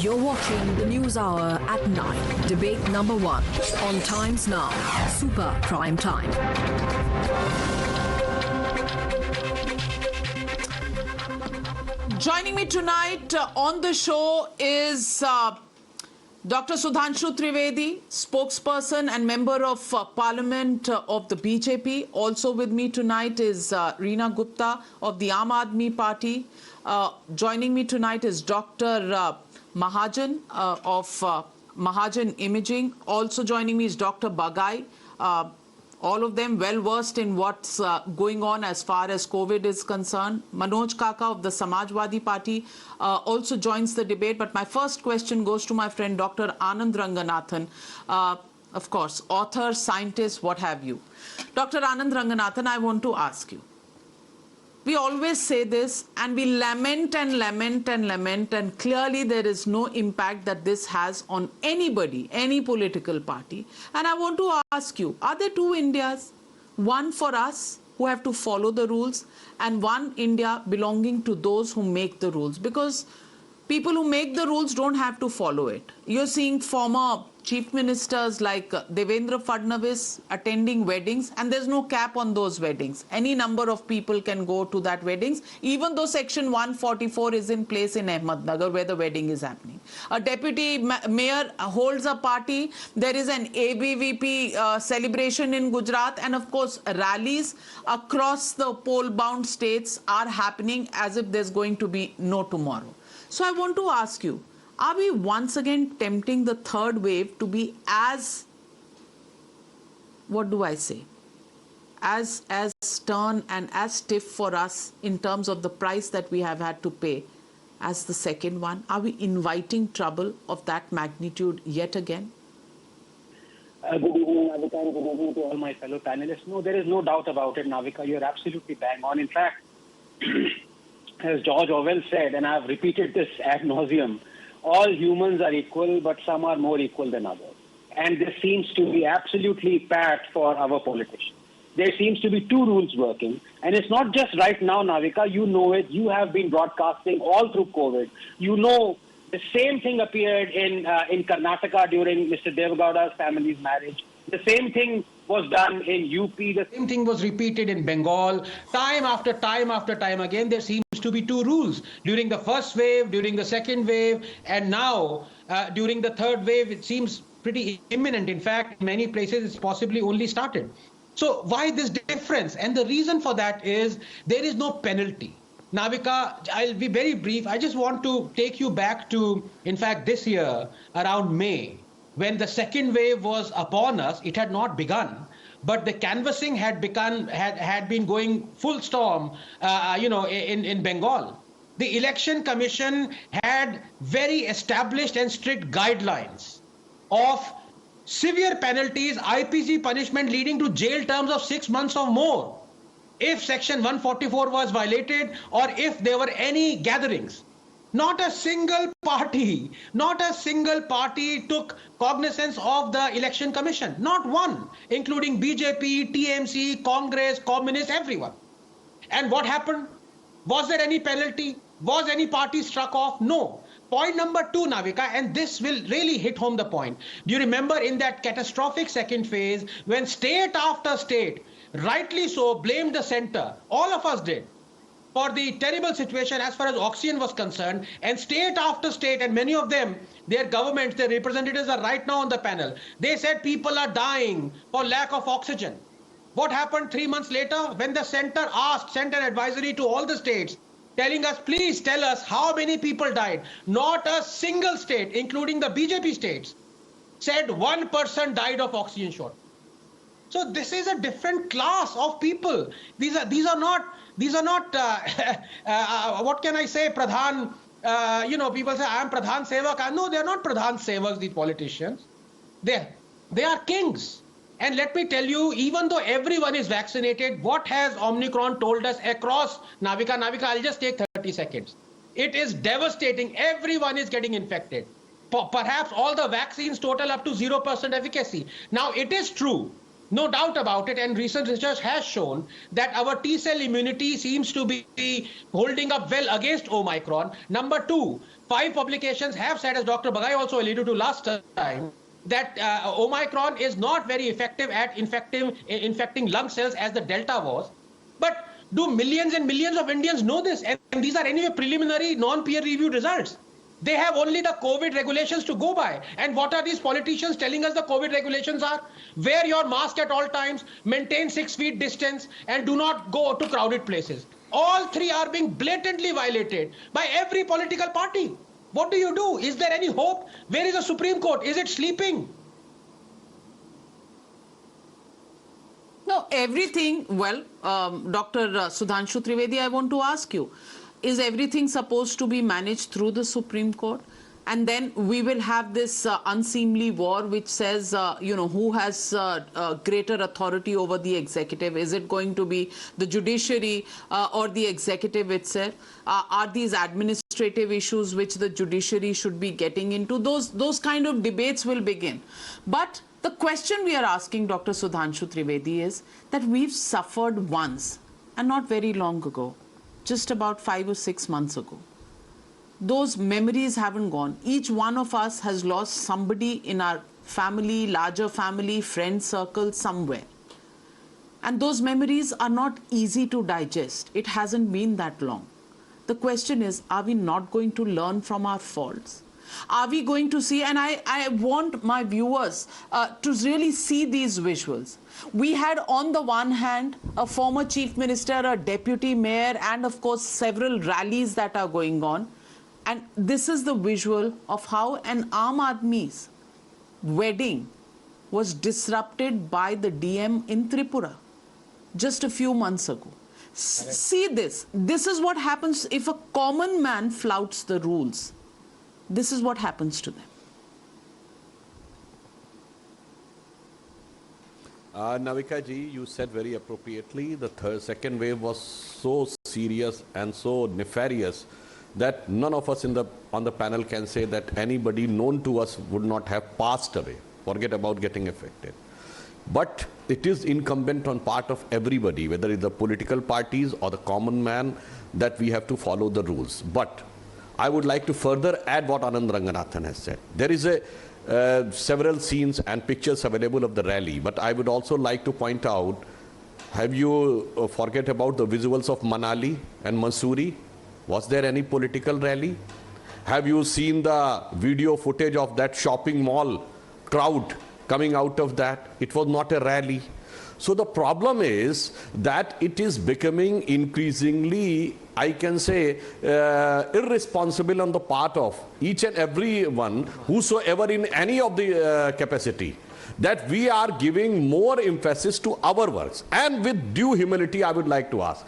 You're watching the News Hour at 9. Debate number 1 on Times Now. Super Prime Time. Joining me tonight on the show is Dr. Sudhanshu Trivedi, spokesperson and member of Parliament of the BJP. Also with me tonight is Reena Gupta of the Aam Aadmi Party. Joining me tonight is Dr. Mahajan of Mahajan Imaging. Also joining me is Dr. Bagai. All of them well versed in what's going on as far as COVID is concerned. Manoj Kaka of the Samajwadi Party also joins the debate. But my first question goes to my friend Dr. Anand Ranganathan. Of course, author, scientist, what have you. Dr. Anand Ranganathan, I want to ask you. We always say this and we lament and lament and lament, and clearly there is no impact that this has on anybody, any political party. And I want to ask you, are there two Indias? One for us who have to follow the rules and one India belonging to those who make the rules? Because people who make the rules don't have to follow it. You're seeing former chief ministers like Devendra Fadnavis attending weddings, and there's no cap on those weddings. Any number of people can go to that weddings, even though Section 144 is in place in Ahmednagar where the wedding is happening. A deputy mayor holds a party. There is an ABVP celebration in Gujarat, and of course rallies across the poll-bound states are happening as if there's going to be no tomorrow. So I want to ask you, are we once again tempting the third wave to be as, what do I say, as stern and as stiff for us in terms of the price that we have had to pay as the second one? Are we inviting trouble of that magnitude yet again? Good evening, Navika, and good evening to all my fellow panelists. No, there is no doubt about it, Navika. You're absolutely bang on. In fact, as George Orwell said, and I've repeated this ad nauseum, all humans are equal, but some are more equal than others. And this seems to be absolutely pat for our politicians. There seems to be two rules working. And it's not just right now, Navika. You know it. You have been broadcasting all through COVID. You know the same thing appeared in Karnataka during Mr. Devgowda's family's marriage. The same thing was done in UP. The same thing was repeated in Bengal. Time after time after time again, there seems to be two rules. During the first wave, during the second wave, and now during the third wave, it seems pretty imminent. In fact, in many places, it's possibly only started. So why this difference? And the reason for that is there is no penalty. Navika, I'll be very brief. I just want to take you back to, in fact, this year, around May, when the second wave was upon us. It had not begun, but the canvassing had been going full storm, in Bengal. The Election Commission had very established and strict guidelines of severe penalties, IPC punishment leading to jail terms of 6 months or more if Section 144 was violated or if there were any gatherings. Not a single party took cognizance of the Election Commission. Not one, including BJP, TMC, Congress, Communists, everyone. And what happened? Was there any penalty? Was any party struck off? No. Point number two, Navika, and this will really hit home the point. Do you remember in that catastrophic second phase when state after state, rightly so, blamed the center? All of us did, for the terrible situation as far as oxygen was concerned, and state after state, and many of them, their governments, their representatives are right now on the panel. They said people are dying for lack of oxygen. What happened 3 months later when the center sent an advisory to all the states telling us, please tell us how many people died? Not a single state, including the BJP states, said one person died of oxygen shortage. So this is a different class of people. These are not what can I say, Pradhan, people say I am Pradhan Sevak. No, they are not Pradhan Sevaks, these politicians. They are kings. And let me tell you, even though everyone is vaccinated, what has Omicron told us across Navika, I'll just take 30 seconds. It is devastating. Everyone is getting infected. Perhaps all the vaccines total up to 0% efficacy. Now, it is true No doubt about it, and recent research has shown that our T cell immunity seems to be holding up well against Omicron. Number two, 5 publications have said, as Dr. Bagai also alluded to last time, that Omicron is not very effective at infecting lung cells as the Delta was. But do millions and millions of Indians know this? And these are anyway preliminary, non-peer reviewed results. They have only the COVID regulations to go by. And what are these politicians telling us the COVID regulations are? Wear your mask at all times, maintain 6 feet distance, and do not go to crowded places. All 3 are being blatantly violated by every political party. What do you do? Is there any hope? Where is the Supreme Court? Is it sleeping? No, everything, well, Dr. Sudhanshu Trivedi, I want to ask you, is everything supposed to be managed through the Supreme Court? And then we will have this unseemly war which says, who has greater authority over the executive? Is it going to be the judiciary or the executive itself? Are these administrative issues which the judiciary should be getting into? Those kind of debates will begin. But the question we are asking Dr. Sudhanshu Trivedi is that we've suffered once, and not very long ago, just about 5 or 6 months ago. Those memories haven't gone. Each one of us has lost somebody in our family, larger family, friend circle, somewhere. And those memories are not easy to digest. It hasn't been that long. The question is, are we not going to learn from our faults? Are we going to see, and I want my viewers to really see these visuals. We had on the one hand a former chief minister, a deputy mayor, and of course several rallies that are going on. And this is the visual of how an Aam Aadmi's wedding was disrupted by the DM in Tripura just a few months ago. See this. This is what happens if a common man flouts the rules. This is what happens to them. Navika ji, you said very appropriately, the second wave was so serious and so nefarious that none of us on the panel can say that anybody known to us would not have passed away. Forget about getting affected. But it is incumbent on part of everybody, whether it's the political parties or the common man, that we have to follow the rules. But I would like to further add what Anand Ranganathan has said. There is several scenes and pictures available of the rally, but I would also like to point out, have you forget about the visuals of Manali and Mussoorie? Was there any political rally? Have you seen the video footage of that shopping mall crowd coming out of that? It was not a rally. So the problem is that it is becoming increasingly, I can say, irresponsible on the part of each and every one, whosoever in any of the capacity, that we are giving more emphasis to our works. And with due humility, I would like to ask,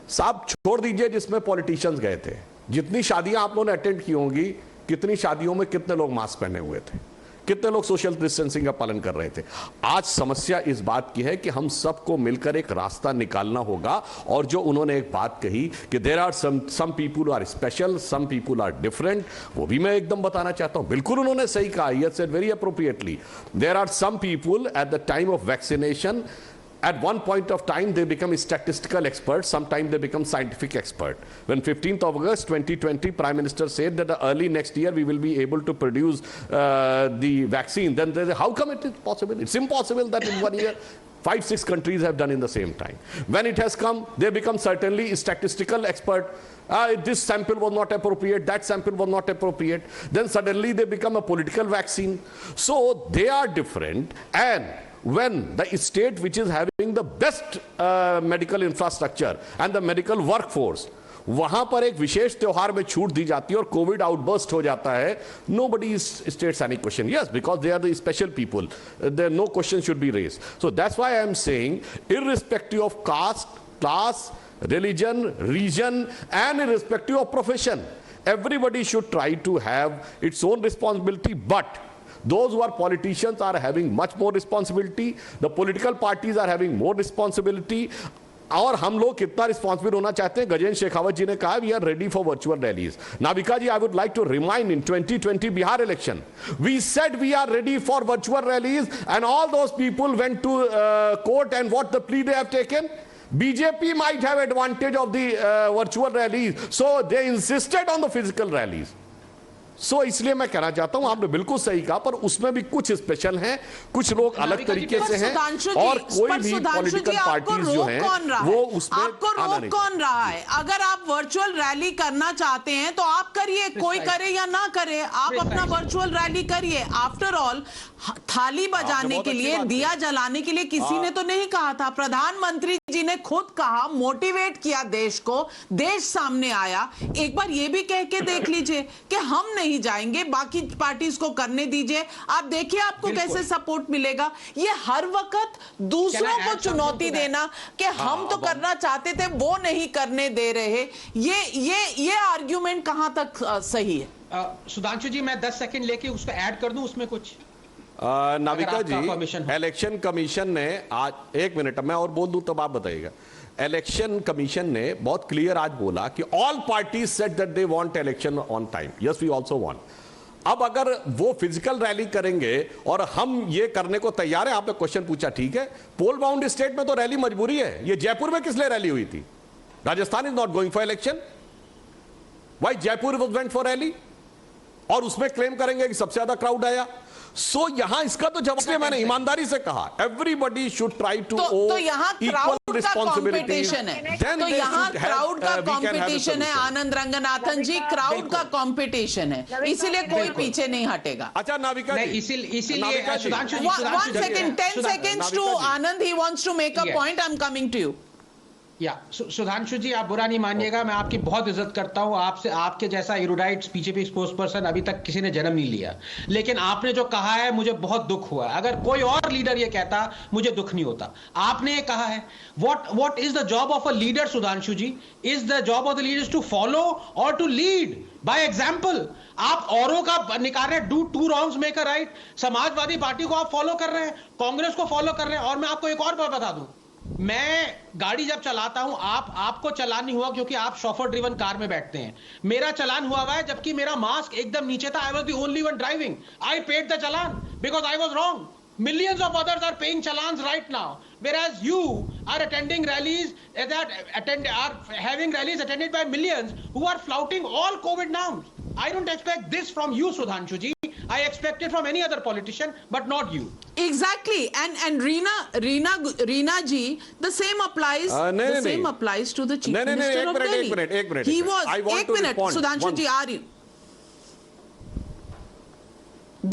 साहब छोड़ दीजिए जिसमें politicians गए थे, जितनी शादियां आप लोगों ने अटेंड की होंगी, कितनी शादियों में कितने लोग मास्क पहने हुए थे, कितने लोग सोशल डिस्टेंसिंग का पालन कर रहे थे. आज समस्या इस बात की है कि हम सबको मिलकर एक रास्ता निकालना होगा. और जो उन्होंने एक बात कही कि there are some people are special, some people are different, वो भी मैं एकदम बताना चाहता हूं. बिल्कुल उन्होंने सही कहा. He has said very appropriately, there are some people at the time of vaccination, at one point of time they become statistical experts, sometimes they become scientific expert. When 15th of August 2020 Prime Minister said that early next year we will be able to produce the vaccine, then they say, how come it is possible? It's impossible that in 1 year 5-6 countries have done in the same time. When it has come, they become certainly statistical expert. This sample was not appropriate, that sample was not appropriate. Then suddenly they become a political vaccine. So they are different. And when the state which is having the best medical infrastructure and the medical workforce, वहां पर एक विशेष त्योहार में छूट दी जाती है और Covid outburst हो जाता है, nobody states any question. Yes, because they are the special people, there no question should be raised. So that's why I am saying, irrespective of caste, class, religion, region, and irrespective of profession, everybody should try to have its own responsibility. But those who are politicians are having much more responsibility. The political parties are having more responsibility. और हम लोग कितना responsible होना चाहते हैं। गजेंद्र शेखावत जी ने कहा we are ready for virtual rallies. Navika ji, I would like to remind in 2020 Bihar election we said we are ready for virtual rallies and all those people went to court and what the plea they have taken, BJP might have advantage of the virtual rallies, so they insisted on the physical rallies. सो इसलिए मैं कहना चाहता हूं, आपने बिल्कुल सही कहा, पर उसमें भी कुछ स्पेशल हैं, कुछ लोग अलग तरीके से हैं, और कोई भी पॉलिटिकल पार्टीज जो हैं वो उसमें आपको रोक कौन रहा है? अगर आप वर्चुअल रैली करना चाहते हैं तो आप करिए, कोई करे या ना करे, आप अपना वर्चुअल रैली करिए। आफ्टर ऑल थाली बजाने के लिए, दिया जलाने के लिए किसी ने तो नहीं कहा था। प्रधानमंत्री जी ने खुद कहा, मोटिवेट किया देश को, देश सामने आया। एक बार ये भी कह के देख लीजिए कि हम नहीं जाएंगे, बाकी पार्टीज को करने दीजिए, आप देखिए आपको कैसे सपोर्ट मिलेगा। ये हर वक्त दूसरों को चुनौती देना कि हम तो करना चाहते थे वो नहीं करने दे रहे, ये आर्ग्यूमेंट कहां तक सही है? सुधांशु जी, मैं 10 सेकंड लेके उसको ऐड कर दूं उसमें कुछ। नाविका जी, इलेक्शन कमीशन ने आज, एक मिनट मैं और बोल दूं तब आप बताइएगा। इलेक्शन कमीशन ने बहुत क्लियर आज बोला कि all parties said that they want election on time. Yes, we also want. अब अगर वो फिजिकल रैली करेंगे और हम ये करने को तैयार है, आपने क्वेश्चन पूछा, ठीक है, पोल बाउंड स्टेट में तो रैली मजबूरी है। ये जयपुर में किस लिए रैली हुई थी? Rajasthan is not going for election, why Jaipur was went for rally? और उसमें क्लेम करेंगे कि सबसे ज्यादा क्राउड आया। सो यहां इसका तो जवाब मैंने ईमानदारी से कहा, एवरीबॉडी शुड ट्राई टू तो यहां क्राउड का कंपटीशन है, तो यहां क्राउड का कंपटीशन है। आनंद रंगनाथन जी, क्राउड का कंपटीशन है, इसीलिए कोई पीछे नहीं हटेगा। अच्छा नाविका जी, इसीलिए सुधांशु जी, 1 second, 10 seconds to Anand, he wants to make a point. I'm coming to you. या सुधांशु जी, आप बुरा नहीं मानिएगा, मैं आपकी बहुत इज्जत करता हूं। आपसे, आपके जैसा इरुडाइट बीजेपी स्पोक्स पर्सन अभी तक किसी ने जन्म नहीं लिया, लेकिन आपने जो कहा है मुझे बहुत दुख हुआ। अगर कोई और लीडर ये कहता मुझे दुख नहीं होता। आपने ये कहा है, what is the job of a leader? Sudhanshu ji, is the job of the leaders to follow और टू लीड बाय एग्जाम्पल। आप औरों का निकाल रहे हैं, do two wrongs make a right. Samajwadi Party को आप फॉलो कर रहे हैं, कांग्रेस को फॉलो कर रहे हैं। और मैं आपको एक और बात बता दूं, मैं गाड़ी जब चलाता हूं, आपको चालान नहीं हुआ क्योंकि आप शॉफर ड्रिवन कार में बैठते हैं। मेरा चालान हुआ है जबकि मेरा मास्क एकदम नीचे था। I was the only one driving. I paid the challan because I was wrong. Millions of others are paying challans right now, whereas you are attending rallies are having rallies attended by millions who are flouting all COVID norms. I don't expect this from you, Sudhanshu ji. I expect it from any other politician, but not you. Exactly, and Reena ji, the same applies. Same applies to the chief minister of Delhi. एक minute. He was. I want to respond. Sudhanshu ji, are you?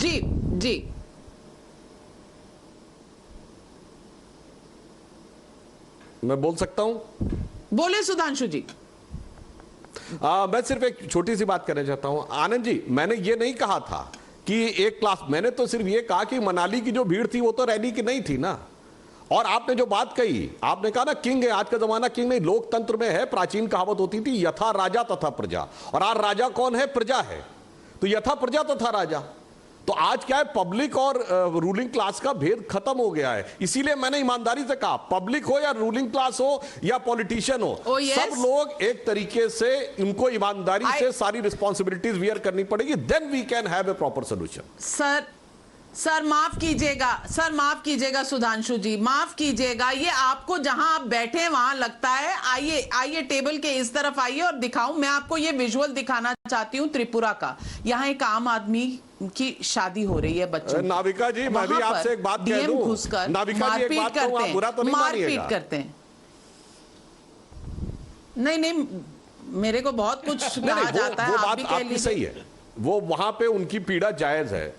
जी. मैं बोल सकता हूं? बोले सुधांशु जी। मैं सिर्फ एक छोटी सी बात करना चाहता हूं। आनंद जी, मैंने ये नहीं कहा था कि एक क्लास, मैंने तो सिर्फ ये कहा कि मनाली की जो भीड़ थी वो तो रैली की नहीं थी ना। और आपने जो बात कही, आपने कहा ना किंग है, आज का जमाना किंग नहीं, लोकतंत्र में है, प्राचीन कहावत होती थी यथा राजा तथा प्रजा, और आज राजा कौन है? प्रजा है। तो यथा प्रजा तथा राजा, तो आज क्या है, पब्लिक और रूलिंग क्लास का भेद खत्म हो गया है। इसीलिए मैंने ईमानदारी से कहा, पब्लिक हो या रूलिंग क्लास हो या पॉलिटिशियन हो, सब लोग एक तरीके से इनको ईमानदारी से सारी रिस्पॉन्सिबिलिटीज वियर करनी पड़ेगी, then we can have a proper solution. Sir माफ कीजिएगा सुधांशु जी, माफ कीजिएगा। ये आपको जहां आप बैठे वहां लगता है। आइए टेबल के इस तरफ आइए और दिखाऊं। मैं आपको ये विजुअल दिखाना चाहती हूं त्रिपुरा का। यहाँ एक आम आदमी की शादी हो रही है बच्चों की। नाविका जी, मैं भी आपसे एक बात कह दूं, घुसकर मारपीट करते हैं। नहीं, मेरे को बहुत कुछ कहा जाता है। वो बात आपकी सही है, वो वहां पे उनकी पीड़ा जायज है।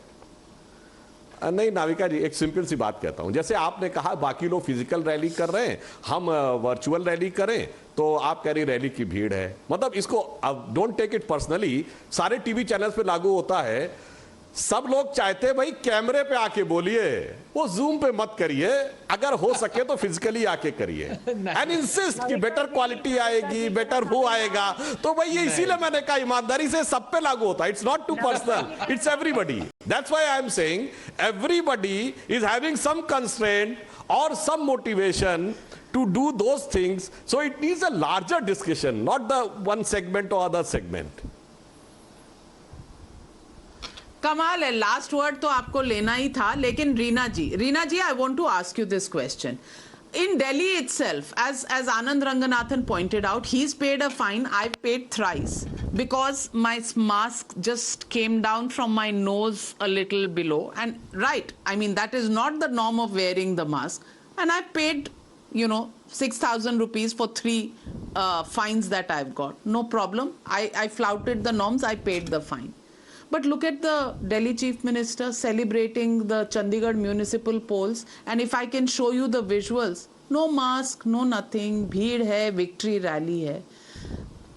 नहीं नाविका जी, एक सिंपल सी बात कहता हूं, जैसे आपने कहा बाकी लोग फिजिकल रैली कर रहे हैं, हम वर्चुअल रैली करें, तो आप कह रही रैली की भीड़ है। मतलब इसको डोंट टेक इट पर्सनली, सारे टीवी चैनल्स पे लागू होता है। सब लोग चाहते हैं भाई कैमरे पे आके बोलिए, वो जूम पे मत करिए, अगर हो सके तो फिजिकली आके करिए एंड इंसिस्ट कि बेटर क्वालिटी आएगी, बेटर वो आएगा। तो भाई ये इसीलिए मैंने कहा ईमानदारी से सब पे लागू होता है, it's not too personal, it's everybody. That's why I am saying everybody is having some constraint or some motivation to do those things. So it needs a larger discussion, not the one segment or other segment. कमाल है, last word तो आपको लेना ही था. लेकिन Reena ji, I want to ask you this question. In Delhi itself, as Anand Ranganathan pointed out, he's paid a fine. I've paid thrice because my mask just came down from my nose a little below. And right, I mean, that is not the norm of wearing the mask. And I paid, 6,000 rupees for 3 fines that I've got. No problem. I flouted the norms. I paid the fine. But look at the Delhi Chief Minister celebrating the Chandigarh municipal polls. And if I can show you the visuals, no mask, no nothing, bheed hai, victory rally hai.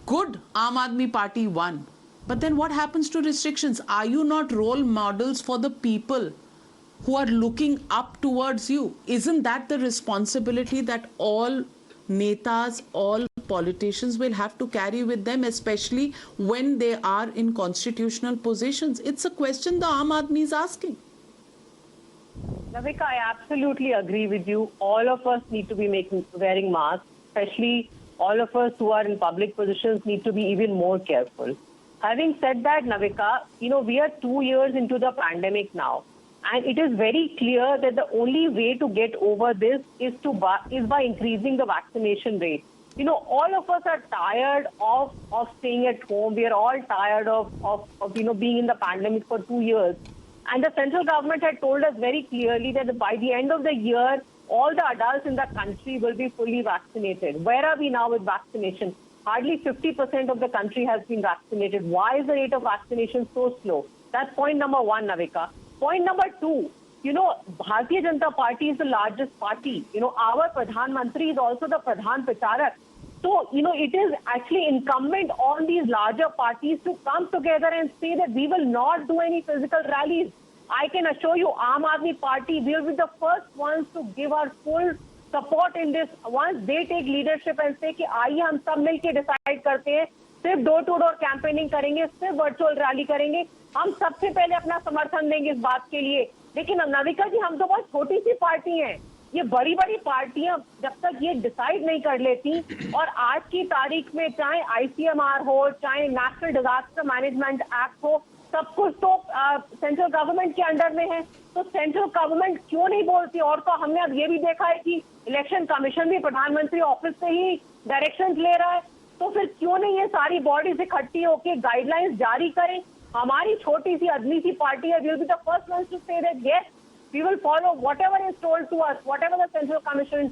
Good, Aam Aadmi Party won. But then what happens to restrictions? Are you not role models for the people who are looking up towards you? Isn't that the responsibility that all netas, all politicians will have to carry with them, especially when they are in constitutional positions? It's a question the Aam Aadmi is asking. Navika, I absolutely agree with you. All of us need to be wearing masks, especially all of us who are in public positions need to be even more careful. Having said that, Navika, we are 2 years into the pandemic now. And it is very clear that the only way to get over this is by increasing the vaccination rate. All of us are tired of staying at home. We are all tired of being in the pandemic for 2 years. And the central government had told us very clearly that by the end of the year, all the adults in the country will be fully vaccinated. Where are we now with vaccination? Hardly 50% of the country has been vaccinated. Why is the rate of vaccination so slow? That's point number 1, Navika. Point number 2, Bharatiya Janata Party is the largest party. Our Pradhan Mantri is also the Pradhan Pracharak. So, it is actually incumbent on these larger parties to come together and say that we will not do any physical rallies. I can assure you, Aam Aadmi Party will be the first ones to give our full support in this. Once they take leadership and say कि आइए हम सब मिलके decide करते हैं, सिर्फ door to door campaigning करेंगे, सिर्फ वर्चुअल रैली करेंगे, हम सबसे पहले अपना समर्थन देंगे इस बात के लिए. लेकिन नविका जी, हम तो बहुत छोटी सी पार्टी हैं. ये बड़ी बड़ी पार्टियां जब तक ये डिसाइड नहीं कर लेती, और आज की तारीख में चाहे ICMR हो, चाहे नेशनल डिजास्टर मैनेजमेंट एक्ट हो, सब कुछ तो सेंट्रल गवर्नमेंट के अंडर में है. तो सेंट्रल गवर्नमेंट क्यों नहीं बोलती? और तो हमने अब ये भी देखा है कि इलेक्शन कमीशन भी प्रधानमंत्री ऑफिस से ही डायरेक्शंस ले रहा है. तो फिर क्यों नहीं ये सारी बॉडीज इकट्ठी होकर गाइडलाइंस जारी करें? हमारी छोटी सी अदनी सी पार्टी है, will be the first ones to say that yes, we will follow whatever is told to us, whatever the central commission,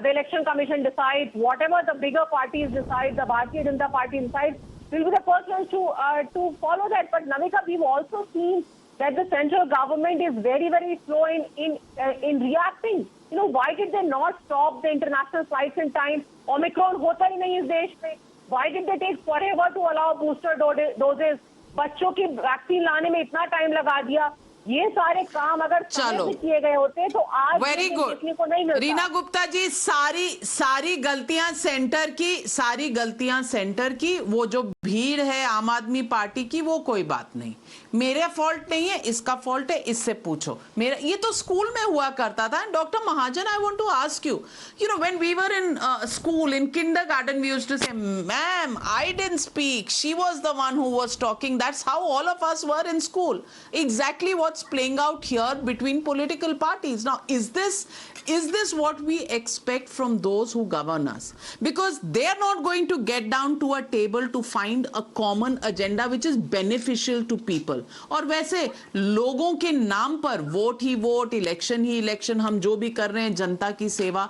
the election commission decides, whatever the bigger parties decide, the Bharatiya Janata Party decides, we'll be the first ones to follow that. But Navika, we've also seen that the central government is very, very slow in reacting. Why did they not stop the international flights in time? Omicron hota hi nahi is desh mein. Why did they take forever to allow booster doses? बच्चों की vaccine लाने में इतना time लगा दिया. ये सारे काम अगर समय से किए गए होते तो आज वेरी गुड. रीना गुप्ता जी, सारी गलतियां सेंटर की. वो जो भीड़ है आम आदमी पार्टी की, वो कोई बात नहीं. मेरे फॉल्ट नहीं है, इसका फॉल्ट है, इससे पूछो. मेरा ये तो स्कूल में हुआ करता था. Doctor Mahajan, I want to ask you, when we were in school, in kindergarten, we used to say, ma'am, I didn't speak, she was the one who was talking. That's how all of us were in school. Exactly what's playing out here between political parties. Now, is this what we expect from those who govern us? Because they are not going to get down to a table to find a common agenda which is beneficial to people. और वैसे लोगों के नाम पर vote ही vote, election ही election, हम जो भी कर रहे हैं जनता की सेवा,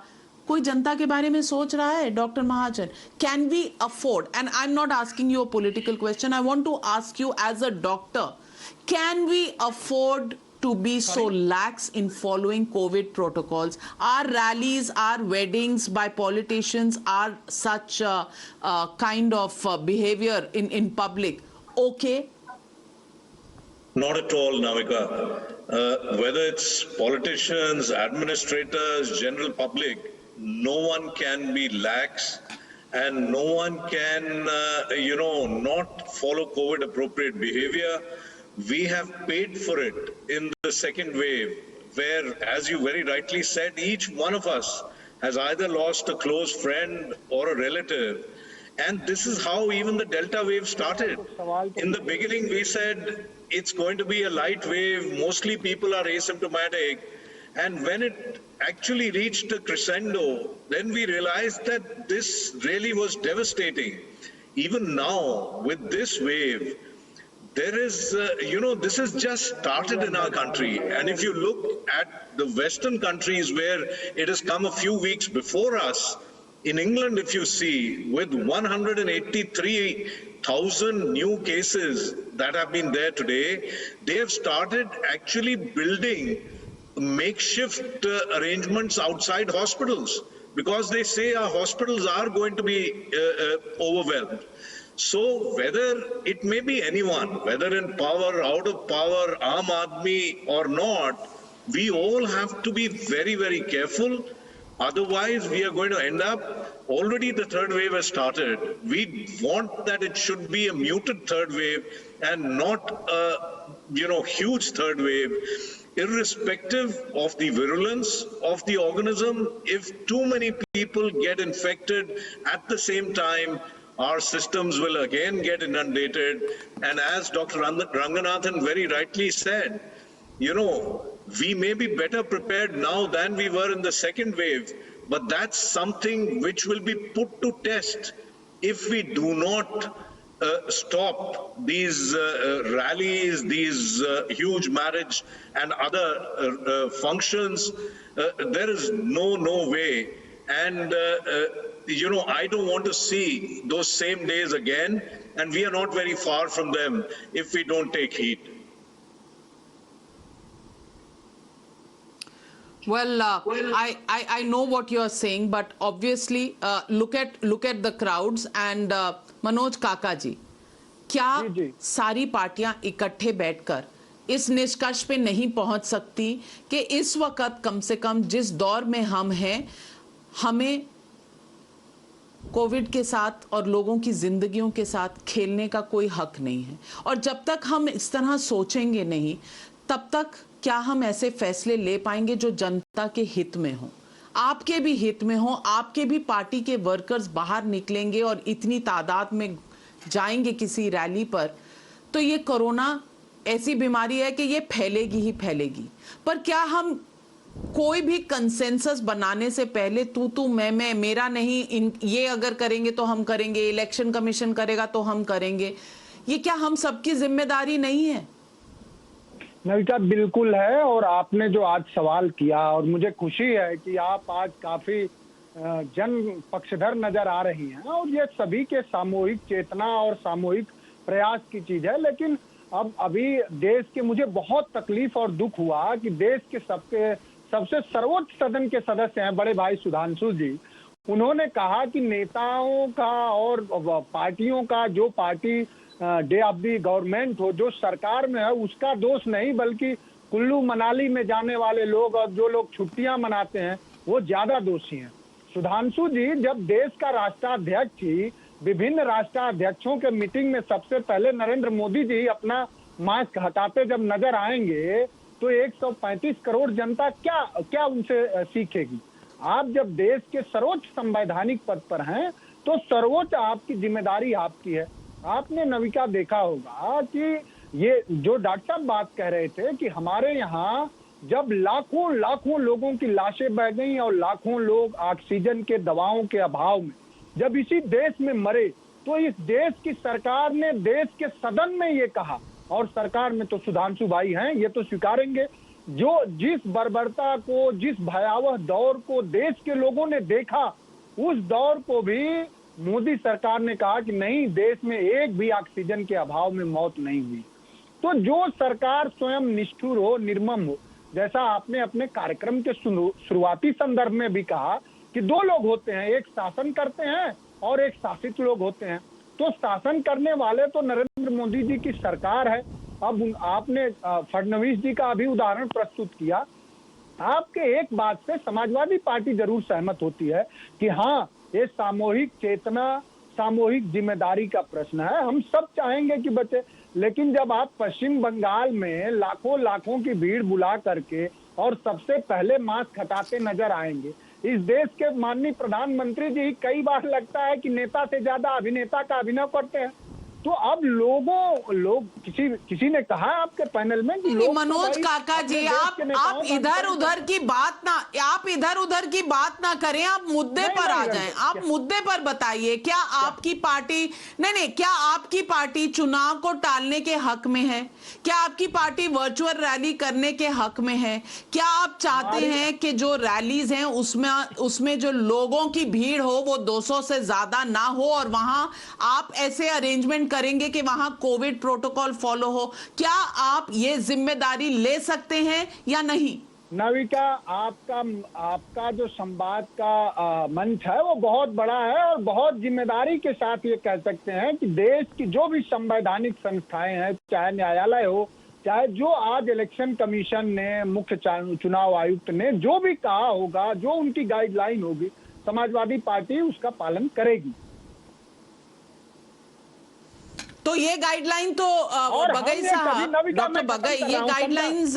कोई जनता के बारे में सोच रहा है? Doctor Mahajan, can we afford, and I am not asking you a political question, I want to ask you as a doctor, can we afford to be so lax in following COVID protocols? Our rallies, our weddings by politicians are such kind of behavior in public. Okay? Not at all, Navika. Whether it's politicians, administrators, general public, no one can be lax and no one can, not follow COVID appropriate behavior. We have paid for it in the second wave. where, as you very rightly said, each one of us has either lost a close friend or a relative. And this is how even the Delta wave started. In the beginning, we said it's going to be a light wave, mostly people are asymptomatic. And when it actually reached a crescendo, then we realized that this really was devastating. Even now, with this wave, there is, this has just started in our country. And if you look at the Western countries where it has come a few weeks before us, in England, if you see, with 183,000 new cases that have been there today, they have started actually building makeshift arrangements outside hospitals because they say our hospitals are going to be overwhelmed. So whether it may be anyone, whether in power, out of power, Aam Aadmi or not, we all have to be very, very careful. Otherwise, we are going to end up, already the third wave has started. We want that it should be a muted third wave and not a, huge third wave. Irrespective of the virulence of the organism, if too many people get infected at the same time, our systems will again get inundated. And as Dr. Ranganathan very rightly said, we may be better prepared now than we were in the second wave, but that's something which will be put to test if we do not stop these rallies, these huge marriage and other functions. There is no way. And, I don't want to see those same days again, and we are not very far from them if we don't take heed. Well, I know what you're saying, but obviously look at the crowds and Manoj काका जी, क्या सारी पार्टियां इकट्ठे बैठकर इस निष्कर्ष पे नहीं पहुंच सकती कि इस वक्त कम से कम जिस दौर में हम हैं, हमें कोविड के साथ और लोगों की जिंदगियों के साथ खेलने का कोई हक नहीं है। और जब तक हम इस तरह सोचेंगे नहीं, तब तक क्या हम ऐसे फैसले ले पाएंगे जो जनता के हित में हो, आपके भी हित में हो, आपके भी पार्टी के वर्कर्स बाहर निकलेंगे और इतनी तादाद में जाएंगे किसी रैली पर, तो ये कोरोना ऐसी बीमारी है कि ये फैलेगी ही फैलेगी। पर क्या हम कोई भी कंसेंसस बनाने से पहले तू मैं मेरा नहीं, ये अगर करेंगे तो हम करेंगे, इलेक्शन कमीशन करेगा तो हम करेंगे, ये क्या हम सबकी जिम्मेदारी नहीं है? नविका, बिल्कुल है। और आपने जो आज सवाल किया, और मुझे खुशी है कि आप आज काफी जन पक्षधर नजर आ रही हैं, और ये सभी के सामूहिक चेतना और सामूहिक प्रयास की चीज है। लेकिन अब अभी देश के, मुझे बहुत तकलीफ और दुख हुआ कि देश के सबसे सर्वोच्च सदन के सदस्य हैं बड़े भाई सुधांशु जी, उन्होंने कहा कि नेताओं का और पार्टियों का, जो party day of the government हो, जो सरकार में है, उसका दोष नहीं, बल्कि कुल्लू मनाली में जाने वाले लोग और जो लोग छुट्टियां मनाते हैं वो ज्यादा दोषी हैं। सुधांशु जी, जब देश का राष्ट्राध्यक्ष ही विभिन्न राष्ट्राध्यक्षों के मीटिंग में सबसे पहले नरेंद्र मोदी जी अपना मास्क हटाते जब नजर आएंगे, तो 135 करोड़ जनता क्या उनसे सीखेगी? आप जब देश के सर्वोच्च संवैधानिक पद पर हैं, तो सर्वोच्च आपकी जिम्मेदारी आपकी है। आपने नविका देखा होगा कि ये जो डॉक्टर साहब बात कह रहे थे कि हमारे यहाँ जब लाखों लोगों की लाशें बह गई और लाखों लोग ऑक्सीजन के दवाओं के अभाव में जब इसी देश में मरे, तो इस देश की सरकार ने देश के सदन में ये कहा, और सरकार में तो सुधांशु भाई हैं, ये तो स्वीकारेंगे, जो जिस बर्बरता को, जिस भयावह दौर को देश के लोगों ने देखा, उस दौर को भी मोदी सरकार ने कहा कि नहीं, देश में एक भी ऑक्सीजन के अभाव में मौत नहीं हुई। तो जो सरकार स्वयं निष्ठुर हो, निर्मम हो, जैसा आपने अपने कार्यक्रम के शुरुआती संदर्भ में भी कहा कि दो लोग होते हैं, एक शासन करते हैं और एक शासित लोग होते हैं। तो शासन करने वाले तो नरेंद्र मोदी जी की सरकार है। अब आपने फडणवीस जी का अभी उदाहरण प्रस्तुत किया। आपके एक बात से समाजवादी पार्टी जरूर सहमत होती है कि हाँ, ये सामूहिक चेतना, सामूहिक जिम्मेदारी का प्रश्न है, हम सब चाहेंगे कि बचे। लेकिन जब आप पश्चिम बंगाल में लाखों की भीड़ बुला करके और सबसे पहले मास्क हटाते नजर आएंगे। इस देश के माननीय प्रधानमंत्री जी कई बार लगता है कि नेता से ज्यादा अभिनेता का अभिनय करते हैं। तो अब लोग किसी ने कहा आपके पैनल में कि लोग मनोज काका जी, आप इधर उधर की बात ना करें, आप मुद्दे पर आ जाएं। आप मुद्दे पर बताइए, क्या आपकी पार्टी क्या आपकी पार्टी चुनाव को टालने के हक में है? क्या आपकी पार्टी वर्चुअल रैली करने के हक में है? क्या आप चाहते हैं कि जो रैलीज हैं उसमें जो लोगों की भीड़ हो वो 200 से ज्यादा ना हो और वहां आप ऐसे अरेंजमेंट करेंगे कि वहां कोविड प्रोटोकॉल फॉलो हो? क्या आप ये जिम्मेदारी ले सकते हैं या नहीं? नाविका, आपका जो संवाद का मंच है वो बहुत बड़ा है और बहुत जिम्मेदारी के साथ ये कह सकते हैं कि देश की जो भी संवैधानिक संस्थाएं हैं, चाहे न्यायालय हो, चाहे जो आज इलेक्शन कमीशन ने, मुख्य चुनाव आयुक्त ने जो भी कहा होगा, जो उनकी गाइडलाइन होगी, समाजवादी पार्टी उसका पालन करेगी। तो ये गाइडलाइन तो बगई साहब, डॉक्टर बगई, ये guidelines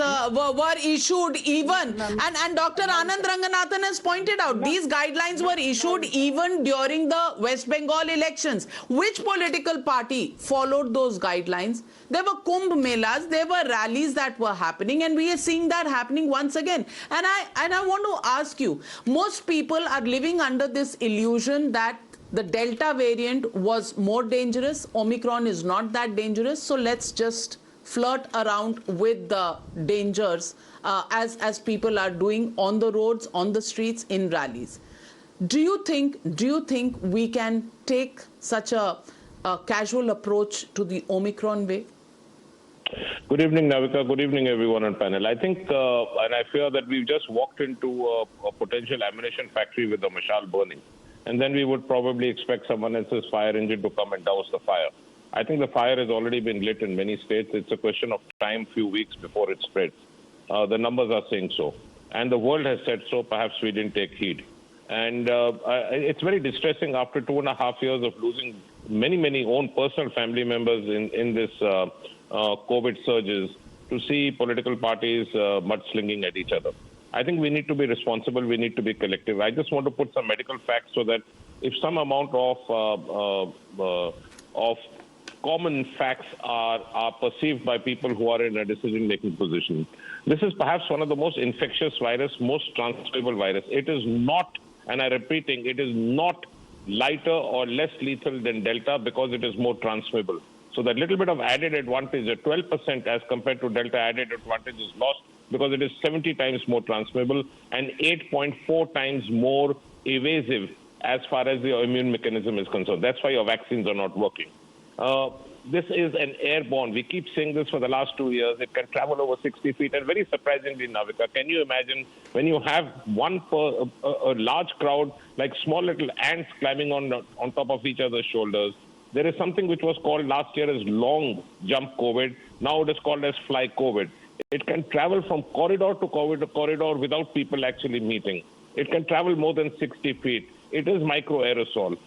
were issued even and Dr. Anand Ranganathan has pointed out these guidelines were issued even during the West Bengal elections. Which political party followed those guidelines? There were Kumbh Melas, there were rallies that were happening, and we are seeing that happening once again. And I want to ask you, most people are living under this illusion that the Delta variant was more dangerous. Omicron is not that dangerous. So let's just flirt around with the dangers as people are doing on the roads, on the streets, in rallies. Do you think we can take such a casual approach to the Omicron wave? Good evening, Navika. Good evening, everyone on panel. I think, and I fear that we've just walked into a potential ammunition factory with a mashal burning. And then we would probably expect someone else's fire engine to come and douse the fire. I think the fire has already been lit in many states. It's a question of time, few weeks before it spreads. The numbers are saying so. And the world has said so. Perhaps we didn't take heed. And it's very distressing after 2.5 years of losing many own personal family members in this COVID surges to see political parties mudslinging at each other. I think we need to be responsible. We need to be collective. I just want to put some medical facts so that if some amount of common facts are perceived by people who are in a decision-making position, this is perhaps one of the most infectious virus, most transmissible virus. It is not, and I'm repeating, it is not lighter or less lethal than Delta because it is more transmissible. So that little bit of added advantage, the 12% as compared to Delta added advantage is lost because it is 70 times more transmissible and 8.4 times more evasive as far as the immune mechanism is concerned. That's why your vaccines are not working. This is an airborne. We keep saying this for the last 2 years. It can travel over 60 feet. And very surprisingly, Navika, can you imagine when you have a large crowd, like small little ants climbing on top of each other's shoulders? There is something which was called last year as long jump COVID. Now it is called as fly COVID. It can travel from corridor to corridor without people actually meeting. It can travel more than 60 feet. It is microaerosol.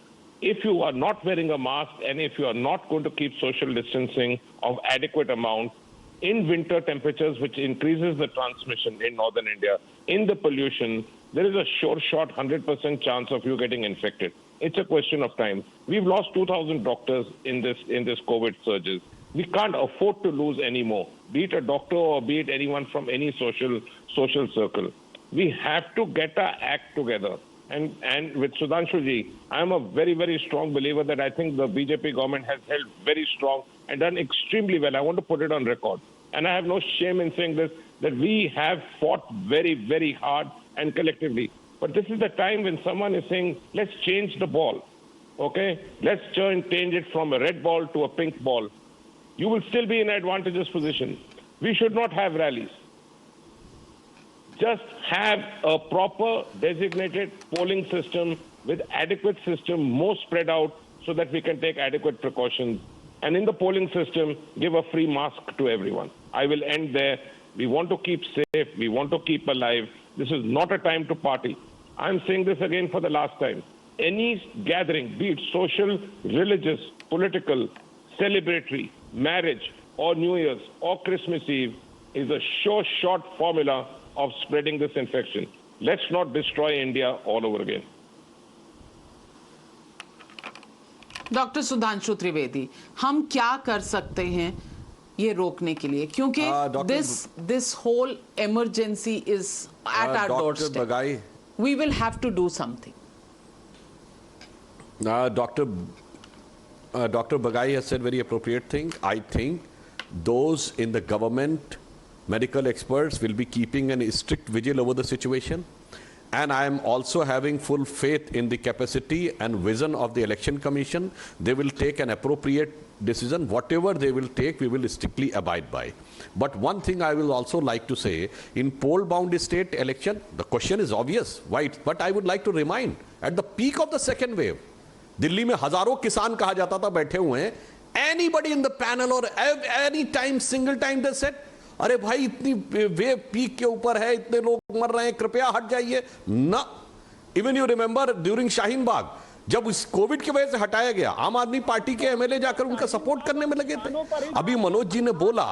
If you are not wearing a mask and if you are not going to keep social distancing of adequate amount in winter temperatures, which increases the transmission in northern India, in the pollution, there is a sure shot 100% chance of you getting infected. It's a question of time. We've lost 2,000 doctors in this COVID surges. We can't afford to lose any more, be it a doctor or be it anyone from any social circle. We have to get our act together. And with Sudhanshu ji, I'm a very strong believer that I think the BJP government has held very strong and done extremely well. I want to put it on record. And I have no shame in saying this, that we have fought very hard and collectively. But this is the time when someone is saying, let's change the ball, okay? Let's change it from a red ball to a pink ball. You will still be in an advantageous position. We should not have rallies. Just have a proper designated polling system with adequate system, more spread out, so that we can take adequate precautions. And in the polling system, give a free mask to everyone. I will end there. We want to keep safe. We want to keep alive. This is not a time to party. I'm saying this again for the last time. Any gathering, be it social, religious, political, celebratory, marriage, or New Year's, or Christmas Eve, is a sure shot formula of spreading this infection. Let's not destroy India all over again. Doctor Sudhanshu Trivedi, हम क्या कर सकते हैं ये रोकने के लिए, क्योंकि this whole emergency is at our doorstep. We will have to do something. Dr. Bagai has said very appropriate thing. I think those in the government, medical experts, will be keeping a strict vigil over the situation. And I am also having full faith in the capacity and vision of the Election Commission. They will take an appropriate decision. Whatever they will take, we will strictly abide by. But one thing I will also like to say, in poll-bound state election, the question is obvious. Why? But I would like to remind, at the peak of the second wave, Delhi में हजारों किसान कहा जाता था बैठे हुए हैं. Anybody in the panel or any time, single time they said, अरे भाई इतनी वेव पीक के ऊपर है, इतने लोग मर रहे हैं, कृपया हट जाइए ना. Even you remember during Shaheen Bagh, जब उस कोविड की वजह से हटाया गया, आम आदमी पार्टी के एमएलए जाकर उनका सपोर्ट करने में लगे थे. अभी मनोज जी ने बोला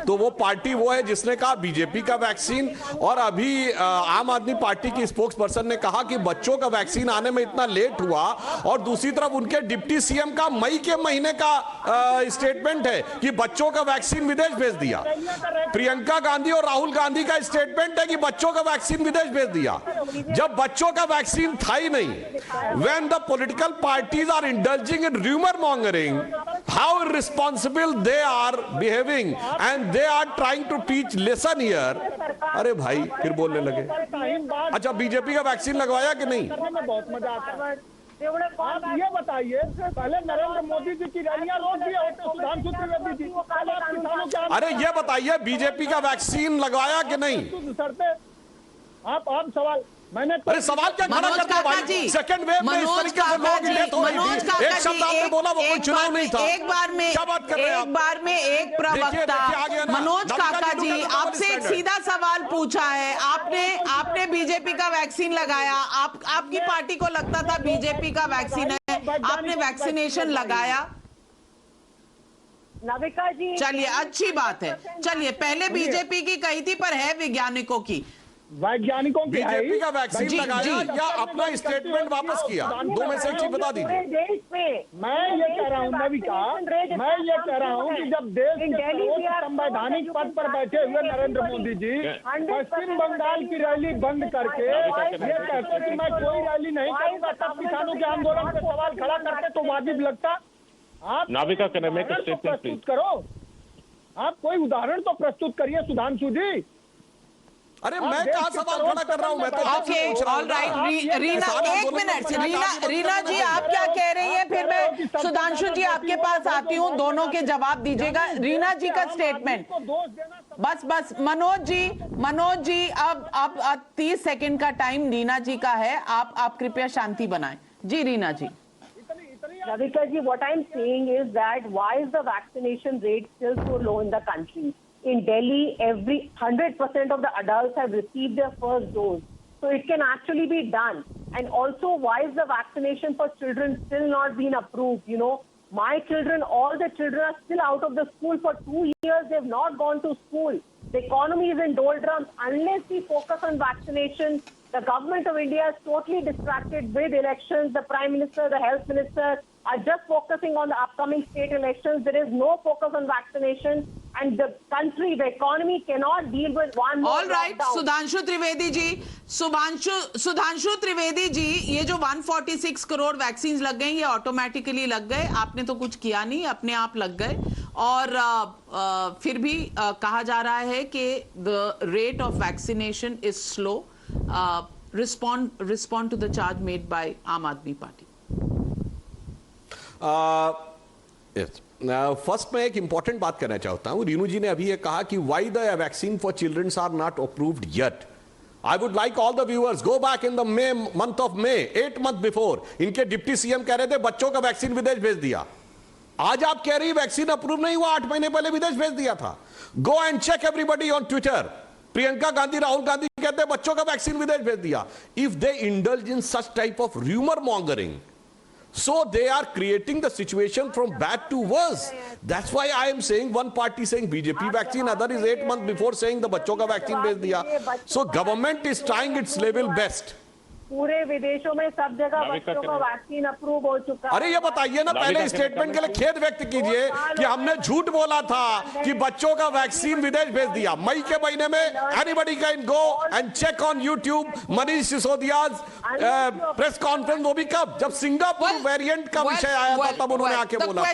तो वो पार्टी वो है जिसने कहा बीजेपी का वैक्सीन, और अभी आम आदमी पार्टी की स्पोक्स पर्सन ने कहा कि बच्चों का वैक्सीन आने में इतना लेट हुआ. और दूसरी तरफ उनके डिप्टी सीएम का मई के महीने का स्टेटमेंट है कि बच्चों का वैक्सीन विदेश भेज दिया. प्रियंका गांधी और राहुल गांधी का स्टेटमेंट है कि बच्चों का वैक्सीन विदेश भेज दिया, जब बच्चों का वैक्सीन था ही नहीं. When the political parties are indulging in rumor mongering, how irresponsible they are behaving, and they are trying to teach lesson here. अरे भाई फिर बोलने लगे. अच्छा, बीजेपी का वैक्सीन लगवाया कि नहीं? बहुत मजा आता है. आप ये बताइए, पहले नरेंद्र मोदी जी की रैलियां रोक दी और सुधांशु त्रिवेदी जी, अरे ये बताइए बीजेपी का वैक्सीन लगवाया कि नहीं? आप सवाल मैंने, अरे सवाल क्या खड़ा करते हो भाई? सेकंड वेव में इस तरीके से लोग डेथ हो रही थी, एक शब्द आपने बोला वो कोई चुनाव नहीं था. एक बार में एक प्रवक्ता, मनोज काका जी, आपसे एक सीधा सवाल पूछा है. आपने बीजेपी का वैक्सीन लगाया, आपकी पार्टी को लगता था बीजेपी का वैक्सीन है, आपने वैक्सीनेशन लगाया. नाविका जी, चलिए अच्छी बात है. चलिए, पहले बीजेपी की कही थी पर है वैज्ञानिकों की. वैज्ञानिकों की बीजेपी का वैक्सीन लगाया या अपना स्टेटमेंट वापस किया? दो में से एक चीज बता दीजिए. मैं ये कह रहा हूँ नविका, मैं ये कह रहा हूँ कि जब देश के संवैधानिक पद पर बैठे हुए नरेंद्र मोदी जी पश्चिम बंगाल की रैली बंद करके ये कहते कि मैं कोई रैली नहीं करूंगा, तब किसानों के आंदोलन पे सवाल खड़ा करते तो वाजिब लगता. आप नाविका प्रस्तुत करो, आप कोई उदाहरण तो प्रस्तुत करिए सुधांशु जी. अरे मैं कहाँ सवाल खड़ा कर रहा हूँ? मैं तो ओके, ऑल राइट. रीना, एक मिनट. रीना जी, आप क्या कह रही हैं? फिर मैं सुधांशु जी आपके पास आती हूँ, दोनों के जवाब दीजिएगा. रीना जी का स्टेटमेंट. बस मनोज जी अब 30 सेकंड का टाइम रीना जी का है. आप कृपया शांति बनाएं. जी रीना जी. Ravika ji, what I'm saying is that why is the vaccination rate still so low in the country? In Delhi, every 100% of the adults have received their first dose. So it can actually be done. And also, why is the vaccination for children still not being approved? You know, my children, all the children are still out of the school for 2 years. They've not gone to school. The economy is in doldrums. Unless we focus on vaccination, the government of India is totally distracted with elections. The Prime Minister, the Health Minister are just focusing on the upcoming state elections. There is no focus on vaccination. And the country, the economy cannot deal with one more All right, lockdown. Sudhanshu Trivedi ji, ये जो 146 crore vaccine लग गए, ये automatically लग गए. आपने तो कुछ किया नहीं, अपने आप लग गए. और फिर भी कहा जा रहा है कि the rate of vaccination is slow. Respond to the charge made by Aam Aadmi party. First मैं एक इंपॉर्टेंट बात करना चाहता हूं. रीनू जी ने अभी ये कहा कि why the vaccine for childrens are not approved yet. I would like all the viewers go back in the month of May 8 month before. इनके डिप्टी सीएम कह रहे थे बच्चों का वैक्सीन विदेश भेज दिया. आज आप कह रही वैक्सीन अप्रूव नहीं हुआ, 8 महीने पहले विदेश भेज दिया था. Go and check everybody on Twitter. Priyanka Gandhi, Rahul Gandhi कहते हैं बच्चों का वैक्सीन विदेश भेज दिया. If they indulge in such type of rumour mongering, So they are creating the situation from bad to worse. That's why I am saying one party saying BJP vaccine, other is 8 months before saying the बच्चों का vaccine भेज दिया. So government is trying its level best. पूरे विदेशों में सब जगह बच्चों का वैक्सीन अप्रूव हो चुका है। अरे ये बताइए ना, पहले स्टेटमेंट के लिए खेद व्यक्त कीजिए कि हमने झूठ बोला था कि बच्चों का वैक्सीन विदेश भेज दिया। मई के महीने में anybody can go and check on YouTube Manish Sisodia's press conference, वो भी कब, जब सिंगापुर वेरिएंट का विषय आया था तब उन्होंने आके बोला था।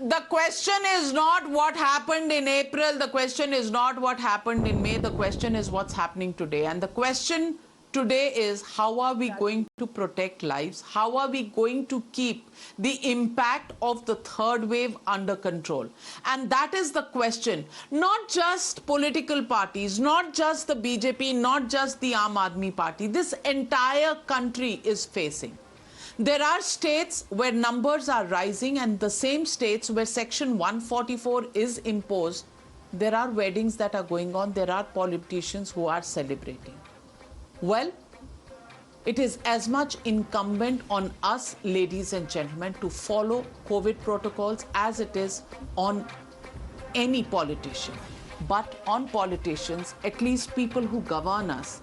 The question is not what happened in April, the question is not what happened in May, the question is what's happening today. And the question today is, how are we going to protect lives? How are we going to keep the impact of the third wave under control? And that is the question. Not just political parties, not just the BJP, not just the Aam Aadmi Party. This entire country is facing. There are states where numbers are rising, and the same states where Section 144 is imposed, there are weddings that are going on, there are politicians who are celebrating. Well, it is as much incumbent on us, ladies and gentlemen, to follow COVID protocols as it is on any politician. But on politicians, at least people who govern us,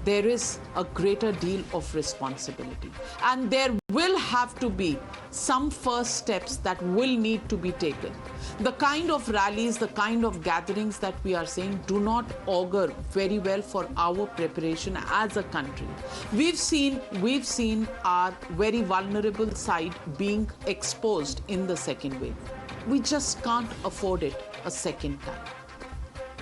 there is a greater deal of responsibility. And there will have to be some first steps that will need to be taken. The kind of rallies, the kind of gatherings that we are seeing do not augur very well for our preparation as a country. We've seen our very vulnerable side being exposed in the second wave. We just can't afford it a second time.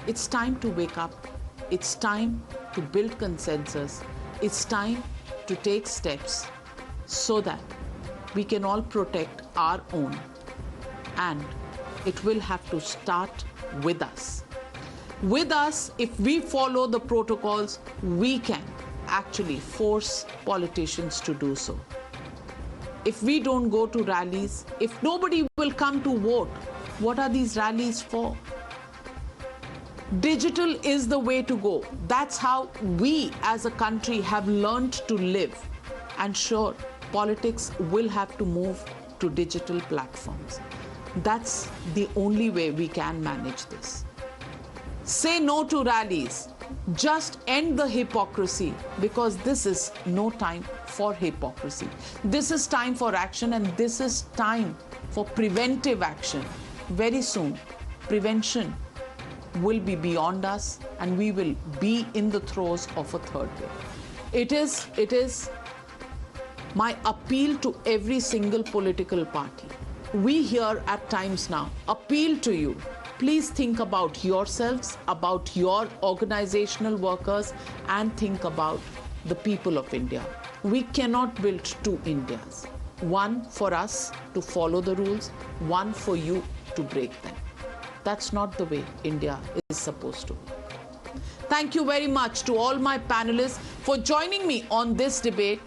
It's time to wake up. It's time to build consensus. It's time to take steps so that we can all protect our own. And it will have to start with us. With us, if we follow the protocols, we can actually force politicians to do so. If we don't go to rallies, if nobody will come to vote, what are these rallies for? Digital is the way to go. That's how we as a country have learned to live. And sure, politics will have to move to digital platforms. That's the only way we can manage this. Say no to rallies. Just end the hypocrisy, because this is no time for hypocrisy. This is time for action, and this is time for preventive action. Very soon, prevention will be beyond us, and we will be in the throes of a third wave. It is my appeal to every single political party. We here at Times Now appeal to you. Please think about yourselves, about your organizational workers, and think about the people of India. We cannot build two Indias. One for us to follow the rules, one for you to break them. That's not the way India is supposed to be. Thank you very much to all my panelists for joining me on this debate.